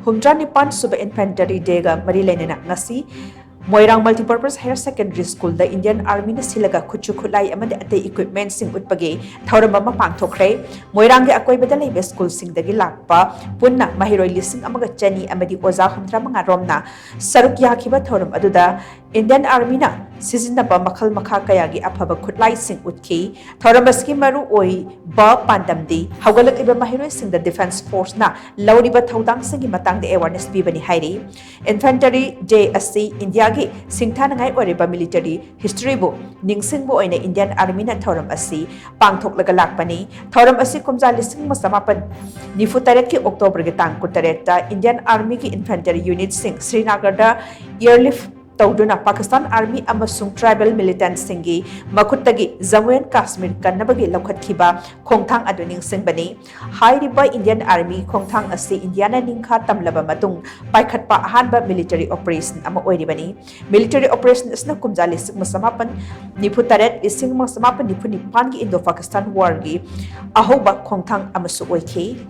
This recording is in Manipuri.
humdra suba Infantry Dega Mari Leinana ngasi Moirang Multipurpose Higher Secondary School the Indian Army na silaga Khutlai amadi ate equipment sing utpage Thouram Pangthokhre Moirang akoi bada laibe school sing dagi lakpa punna mahiroi lising amaga chani amadi oza humdra mga romna saruk yakiba Thouram aduda Indian Army na sizinaba makhal makha kayagi afaba Khutlai sing utki Thouram aski maru oi ba pandamdi hawgalak iba mahiroi sing the Defense Force na lauriba thaudang singi matang de awareness bibani hairi Infantry Day asi India Singthanangai oriba military history bu ningsingbu oina Indian Army na Thouram asi pangthoklaga lakpani Thouram asi kumja lising masamapan nifutaret ki October gi tang kutareta Indian Army ki infantry unit sing Srinagar da yearly Tawduna Pakistan Army amasung tribal militant singi makuttagi Jammu and Kashmir kannabagi laukhatkiba khongthang aduning singbani hairiba Indian Army khongthang asi Indiana ningkha tamlaba matung paikhatpa ahanba military operation ama oiribani military operation isna kumjali samapan nifutaret ising samapan nipunipan gi Indo Pakistan war gi ahoba khongthang amasu oikhi